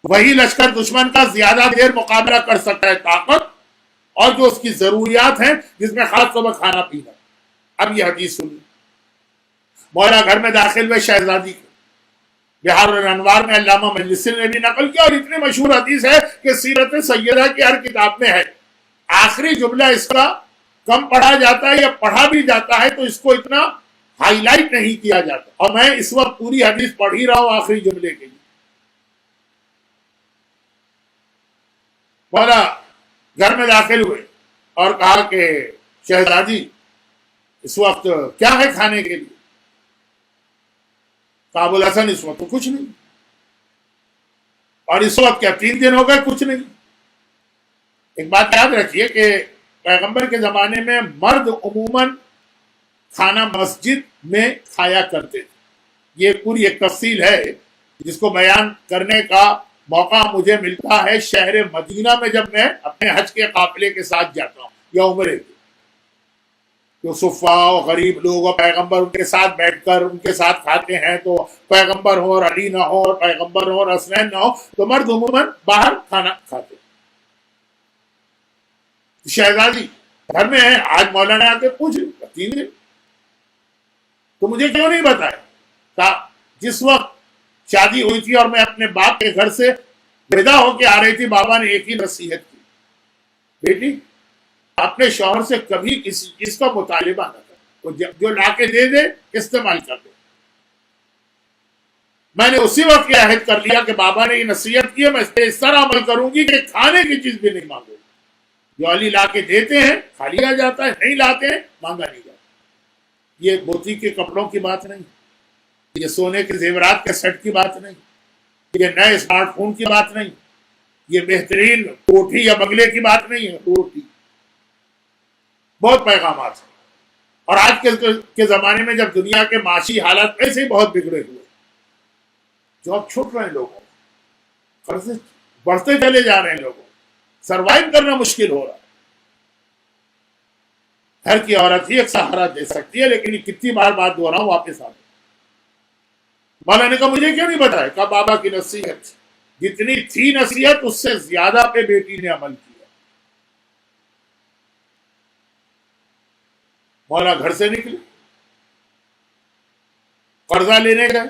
وہی لشکر دشمن کا زیادہ دیر مقابلہ کر سکتا ہے طاقت اور جو اس کی ضروریات ہیں، جس میں خاص طور پر کھانا پینا۔ اب یہ حدیث سنی، مولا گھر میں داخل ہوئے شہزادی کے، بہار الانوار میں علامہ مجلسی نے بھی نقل کیا، اور اتنی مشہور حدیث ہے کہ سیرت سیدہ کی ہر کتاب میں ہے۔ آخری جملہ اس کا کم پڑھا جاتا ہے، یا پڑھا بھی جاتا ہے تو اس کو اتنا ہائی لائٹ نہیں کیا جاتا، اور میں اس وقت پوری حدیث پڑھ ہی رہا ہوں آخری جملے کے لیے۔ مولا گھر میں داخل ہوئے اور کہا کہ شہزادی اس وقت کیا ہے کھانے کے لیے؟ ابو الحسن اس وقت تو کچھ نہیں، اور اس وقت کیا 3 دن ہو گئے کچھ نہیں۔ ایک بات یاد رکھیے کہ پیغمبر کے زمانے میں مرد عموماً کھانا مسجد میں کھایا کرتے تھے۔ یہ پوری ایک تفصیل ہے جس کو بیان کرنے کا موقع مجھے ملتا ہے شہر مدینہ میں، جب میں اپنے حج کے قافلے کے ساتھ جاتا ہوں یا عمرے کے، جو صفاء و غریب لوگ اور پیغمبر ان کے ساتھ بیٹھ کر ان کے ساتھ کھاتے ہیں، تو پیغمبر ہو اور علی نہ ہو اور پیغمبر ہو اور حسنین نہ ہو تو مرد عموماً باہر کھانا کھاتے۔ شہزادی گھر میں ہے، آج مولانا آ کے پوچھ رہی 3 دن تو مجھے کیوں نہیں بتایا؟ کہا جس وقت شادی ہوئی تھی اور میں اپنے باپ کے گھر سے ودا ہو کے آ رہی تھی، بابا نے ایک ہی نصیحت کی، بیٹی اپنے شوہر سے کبھی کسی چیز کا مطالبہ نہ کر، جو لا کے دے دے استعمال کر دے۔ میں نے اسی وقت یہ عہد کر لیا کہ بابا نے یہ نصیحت کی ہے، میں اس طرح عمل کروں گی کہ کھانے کی چیز بھی نہیں مانگوں، جو علی لا کے دیتے ہیں کھا لیا جاتا ہے، نہیں لاتے ہیں مانگا نہیں جاتا۔ یہ موتی کے کپڑوں کی بات نہیں، یہ سونے کے زیورات کے سیٹ کی بات نہیں، یہ نئے اسمارٹ فون کی بات نہیں، یہ بہترین کوٹھی یا بنگلے کی بات نہیں ہے، روٹی۔ بہت پیغامات ہیں، اور آج کے زمانے میں جب دنیا کے معاشی حالات ایسے ہی بہت بگڑے ہوئے، جاب چھوٹ رہے ہیں لوگوں، قرضے بڑھتے چلے جا رہے ہیں، لوگوں سروائیو کرنا مشکل ہو رہا ہے۔ گھر کی عورت ہی ایک سہارا دے سکتی ہے، لیکن یہ کتنی بار بات دو رہا ہوں واپس آ گئی۔ مولانا نے کہا مجھے کیوں نہیں بتایا؟ کہا بابا کی نصیحت جتنی تھی نصیحت اس سے زیادہ پہ بیٹی نے عمل کیا۔ مولا گھر سے نکلے، قرضہ لینے گئے،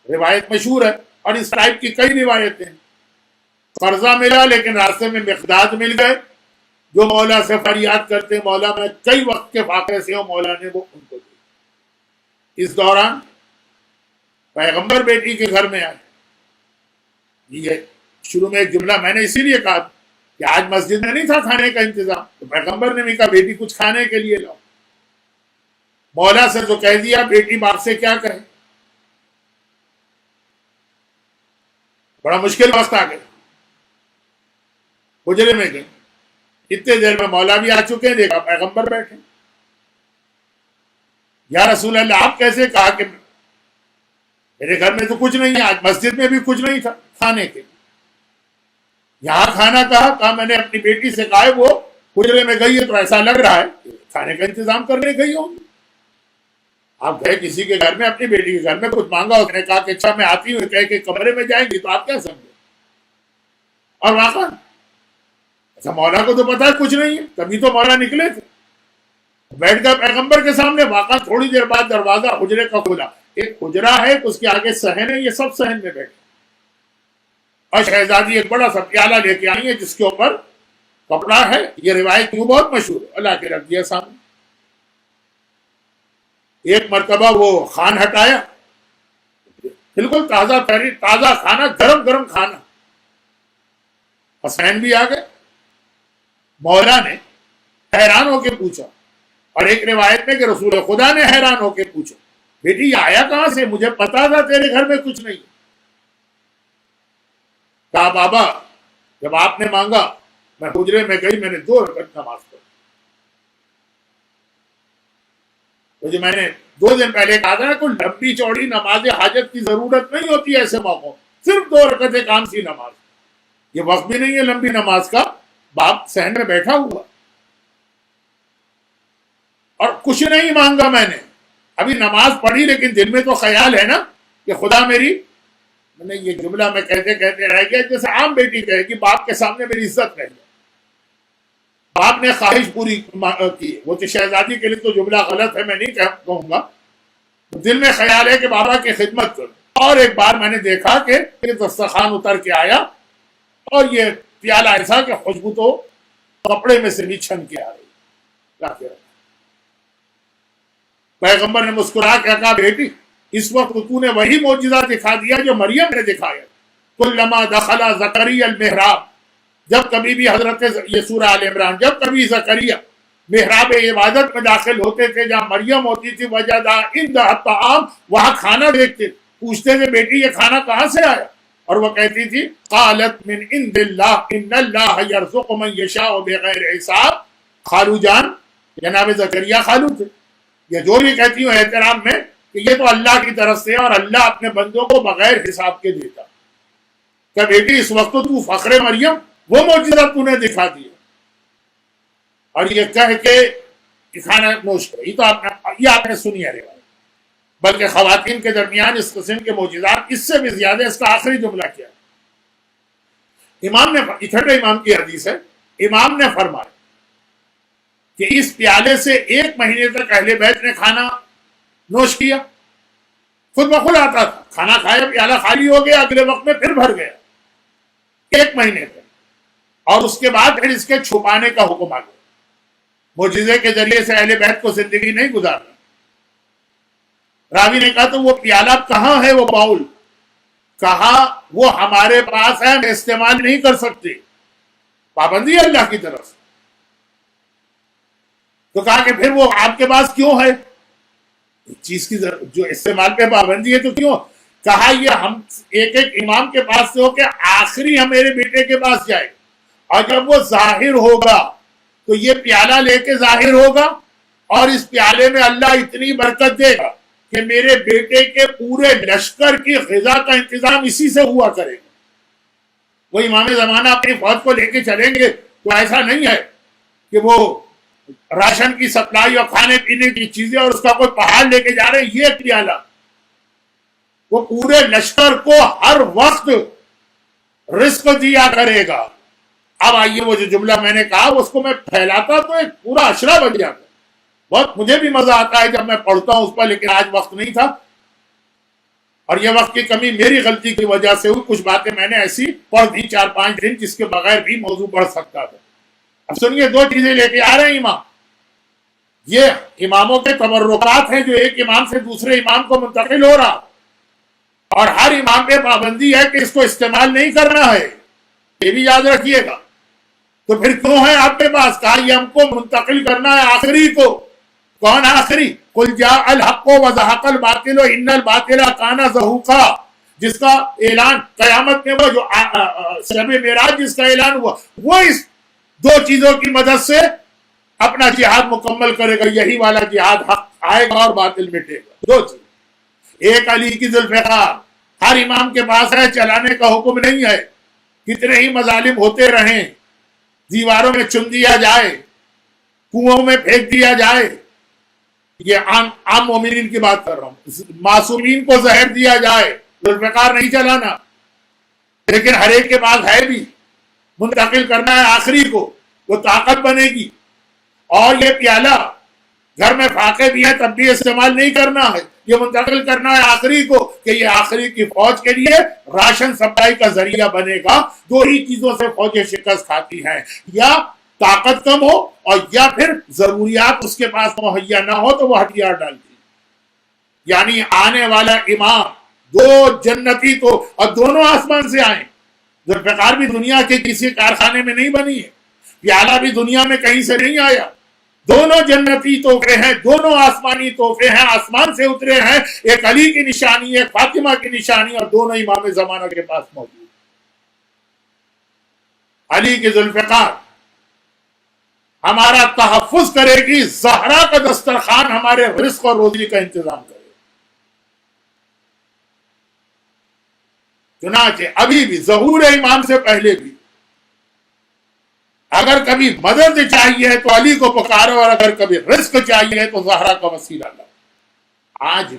روایت مشہور ہے، اور اس ٹائپ کی کئی روایتیں ہیں۔ قرضہ ملا لیکن راستے میں مقداد مل گئے، جو مولا سے فریاد کرتے مولا میں کئی وقت کے فاقے سے ہوں، مولا نے وہ ان کو دی۔ اس دوران پیغمبر بیٹی کے گھر میں آئے۔ یہ شروع میں ایک جملہ میں نے اسی لیے کہا کہ آج مسجد میں نہیں تھا کھانے کا انتظام، تو پیغمبر نے بھی کہا بیٹی کچھ کھانے کے لیے لاؤ۔ مولا سے تو کہہ دیا، بیٹی باپ سے کیا کہے؟ بڑا مشکل وقت آ گیا، حجرے میں گئے، اتنے دیر میں مولا بھی آ چکے ہیں، دیکھا پیغمبر بیٹھے۔ یا رسول اللہ آپ کیسے؟ کہا کہ میرے گھر میں تو کچھ نہیں ہے، آج مسجد میں بھی کچھ نہیں تھا کھانے کے، یہاں کھانا کہا میں نے اپنی بیٹی سے کہا وہ حجرے میں گئی ہے تو ایسا لگ رہا ہے کہ کھانے کا انتظام کرنے گئی ہوگی۔ آپ گئے کسی کے گھر میں، اپنی بیٹی کے گھر میں، کچھ مانگا، اس نے کہا کہ اچھا میں آتی ہوں، کہہ کے کمرے میں جائیں گی تو آپ کیا سمجھیں؟ اور واقعا اچھا مولا کو تو پتا ہے کچھ نہیں ہے، تبھی تو مولا نکلے تھے، بیٹھ گئے پیغمبر کے سامنے۔ واقعا تھوڑی دیر بعد دروازہ حجرے کا کھلا، ایک حجرہ ہے، اس کے آگے صحن ہے، یہ سب صحن میں بیٹھے، اور شہزادی ایک بڑا سا پیالہ لے کے آئی ہے جس کے اوپر کپڑا ہے۔ یہ روایت کیوں بہت مشہور ہے، اللہ کے رکھ دیا سامنے۔ ایک مرتبہ وہ خوان ہٹایا، بالکل تازہ تازہ کھانا، گرم گرم کھانا۔ حسین بھی آ گئے، مولا نے حیران ہو کے پوچھا، اور ایک روایت میں کہ رسول خدا نے حیران ہو کے پوچھا بیٹی یہ آیا کہاں سے؟ مجھے پتا تھا تیرے گھر میں کچھ نہیں۔ کہا بابا جب آپ نے مانگا میں حجرے میں گئی، میں نے 2 رکعت نماز پڑھی۔ مجھے میں نے 2 دن پہلے کہا تھا کوئی لمبی چوڑی نماز حاجت کی ضرورت نہیں ہوتی ایسے موقعوں، صرف 2 رکعتیں کام سی نماز۔ یہ وقت بھی نہیں ہے لمبی نماز کا، باپ صحن میں بیٹھا ہوا، اور کچھ نہیں مانگا میں نے، ابھی نماز پڑھی لیکن دل میں تو خیال ہے نا کہ خدا میری میں نے یہ جملہ میں کہتے کہتے رہ گیا جیسے عام بیٹی کہے کہ باپ کے سامنے میری عزت رہ گئی، باپ نے خواہش پوری کی، وہ تو شہزادی کے لیے تو جملہ غلط ہے، میں نہیں کہوں گا، دل میں خیال ہے کہ بابا کی خدمت کروں۔ اور ایک بار میں نے دیکھا کہ یہ دسترخوان اتر کے آیا اور یہ پیالہ ایسا کہ خوشبو تو کپڑے میں سے بھی چھن کے آ رہی۔ پیغمبر نے مسکرا کے کہا بیٹی اس وقت تو نے وہی معجزہ دکھا دیا جو مریم نے دکھایا۔ کلما دخل زکریا المحراب، جب کبھی بھی حضرت، یہ سورہ آل عمران، جب کبھی زکریا محراب عبادت میں داخل ہوتے تھے جہاں مریم ہوتی تھی، وجدا عندها الطعام، وہاں کھانا دیکھتے، پوچھتے تھے بیٹی یہ کھانا کہاں سے آیا؟ اور وہ کہتی تھی قالت من عند اللہ ان اللہ یرزق من یشاء بغیر حساب۔ خالو جان، جناب زکریا خالو تھے، یہ جو بھی کہتی ہوں احترام میں کہ یہ تو اللہ کی طرف سے اور اللہ اپنے بندوں کو بغیر حساب کے دیتا۔ کہ بیٹی اس وقت تو فخر مریم، وہ معجزہ تو نے دکھا دیا، اور یہ کہہ کے کھانا نوش کرے۔ یہ آپ نے سنی ہے روایت، بلکہ خواتین کے درمیان اس قسم کے معجزات اس سے بھی زیادہ، اس کا آخری جملہ کیا ہے؟ امام نے، چھٹے امام کی حدیث ہے، امام نے فرمایا کہ اس پیالے سے 1 مہینے تک اہل بیت نے کھانا نوش کیا، خود بخود آتا تھا، کھانا کھایا، پیالہ خالی ہو گیا، اگلے وقت میں پھر بھر گیا، 1 مہینے تک۔ اور اس کے بعد پھر اس کے چھپانے کا حکم آ گیا، معجزے کے ذریعے سے اہل بیت کو زندگی نہیں گزارنا۔ راوی نے کہا تو وہ پیالہ کہاں ہے، وہ باؤل کہا وہ ہمارے پاس ہے، ہم استعمال نہیں کر سکتے، پابندی ہے اللہ کی طرف سے۔ تو کہا کہ پھر وہ آپ کے پاس کیوں ہے؟ چیز کی جو استعمال پہ پابندی ہے تو کیوں؟ کہا یہ ہم ایک ایک امام کے پاس سے ہو کے آخری ہم میرے بیٹے کے پاس جائے، اور جب وہ ظاہر ہوگا تو یہ پیالہ لے کے ظاہر ہوگا، اور اس پیالے میں اللہ اتنی برکت دے گا کہ میرے بیٹے کے پورے لشکر کی غذا کا انتظام اسی سے ہوا کرے گا۔ وہ امام زمانہ اپنی فوج کو لے کے چلیں گے تو ایسا نہیں ہے کہ وہ راشن کی سپلائی اور کھانے پینے کی چیزیں اور اس کا کوئی پہاڑ لے کے جا رہے ہیں، یہ پیالہ وہ پورے لشکر کو ہر وقت رزق دیا کرے گا۔ اب آئیے وہ جو جملہ میں نے کہا اس کو میں پھیلاتا تو ایک پورا اشرا بن جاتا، بہت مجھے بھی مزہ آتا ہے جب میں پڑھتا ہوں اس پر، لیکن آج وقت نہیں تھا، اور یہ وقت کی کمی میری غلطی کی وجہ سے ہوئی۔ کچھ باتیں میں نے ایسی پڑھ دی 4-5 دن جس کے بغیر بھی موضوع پڑھ سکتا تھا۔ اب سنیے 2 چیزیں لے کے آ رہے ہیں امام، یہ اماموں کے تبرکات ہیں جو ایک امام سے دوسرے امام کو منتقل ہو رہا، اور ہر امام پہ پابندی ہے کہ اس کو استعمال نہیں کرنا ہے، یہ بھی یاد رکھیے گا۔ تو پھر کیوں ہے آپ کے پاس؟ کہا یہ ہم کو منتقل کرنا ہے آخری کو۔ کون آخری؟ قل جاء الحق وزهق الباطل ان الباطل كان زهوقا، جس کا اعلان قیامت میں، وہ جو شب معراج جس کا اعلان ہوا، وہ اس 2 چیزوں کی مدد سے اپنا جہاد مکمل کرے گا، یہی والا جہاد، حق آئے گا اور باطل مٹے گا۔ 2 چیز، ایک علی کی ذوالفقار، ہر امام کے پاس ہے، چلانے کا حکم نہیں ہے، کتنے ہی مظالم ہوتے رہیں، دیواروں میں چن دیا جائے، کنووں میں پھینک دیا جائے، یہ عام مومنین کی بات کر رہا ہوں، معصومین کو زہر دیا جائے، ذوالفقار نہیں چلانا، لیکن ہر ایک کے پاس ہے بھی، منتقل کرنا ہے آخری کو، وہ طاقت بنے گی۔ اور یہ پیالہ گھر میں فاقے بھی ہے تب بھی استعمال نہیں کرنا ہے، یہ منتقل کرنا ہے آخری کو کہ یہ آخری کی فوج کے لیے راشن سپلائی کا ذریعہ بنے گا۔ 2 ہی چیزوں سے فوجیں شکست کھاتی ہیں، یا طاقت کم ہو اور یا پھر ضروریات اس کے پاس مہیا نہ ہو تو وہ ہتھیار ڈالتی۔ یعنی آنے والا امام 2 جنتی تو، اور دونوں آسمان سے آئیں، ذوالفقار بھی دنیا کے کسی کارخانے میں نہیں بنی ہے، پیالہ بھی دنیا میں کہیں سے نہیں آیا، دونوں جنتی تحفے ہیں، دونوں آسمانی تحفے ہیں، آسمان سے اترے ہیں، ایک علی کی نشانی، ایک فاطمہ کی نشانی، اور دونوں امام زمانہ کے پاس موجود۔ علی کی ذوالفقار ہمارا تحفظ کرے گی، زہرا کا دسترخوان ہمارے رزق اور روزی کا انتظام کرے گی۔ چنانچہ ابھی بھی ظہور امام سے پہلے بھی اگر کبھی مدد چاہیے تو علی کو پکارو، اور اگر کبھی رزق چاہیے تو زہرا کا وسیلہ لو۔ آج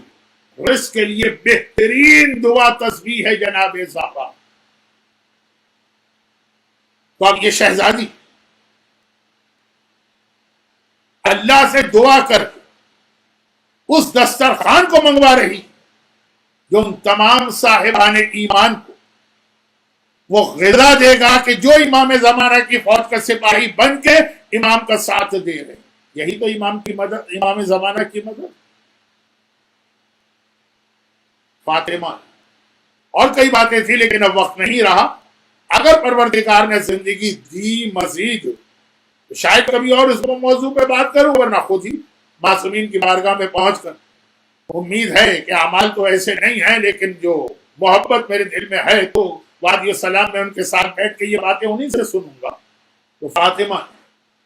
رزق کے لیے بہترین دعا تسبیح ہے جناب زہرا. تو اب یہ شہزادی اللہ سے دعا کر کے اس دسترخوان کو منگوا رہی جو ان تمام صاحبان ایمان کو وہ غذا دے گا کہ جو امام زمانہ کی فوج کا سپاہی بن کے امام کا ساتھ دے رہے. یہی تو امام کی مدد، امام زمانہ کی مدد. فاطمہ اور کئی باتیں تھی لیکن اب وقت نہیں رہا. اگر پروردگار نے زندگی دی مزید تو شاید کبھی اور اس موضوع پہ بات کروں، ورنہ خود ہی معصومین کی بارگاہ میں پہنچ کر امید ہے کہ اعمال تو ایسے نہیں ہیں لیکن جو محبت میرے دل میں ہے تو وادی السلام میں ان کے ساتھ بیٹھ کے یہ باتیں انہیں سے سنوں گا. تو فاطمہ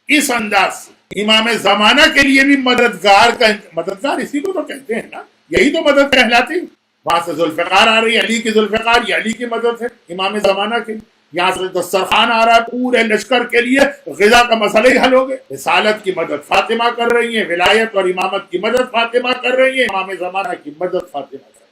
اس انداز سے امام زمانہ کے لیے بھی مددگار اسی کو تو کہتے ہیں نا، یہی تو مدد کہلاتی. وہاں سے ذوالفقار آ رہی ہے، علی کی ذوالفقار، یہ علی کی مدد ہے امام زمانہ کی. یہاں سے دسترخوان آ رہا ہے پورے لشکر کے لیے، غذا کا مسئلہ ہی حل ہو گیا. رسالت کی مدد فاطمہ کر رہی ہیں، ولایت اور امامت کی مدد فاطمہ کر رہی ہیں، امام زمانہ کی مدد فاطمہ کر رہی ہیں.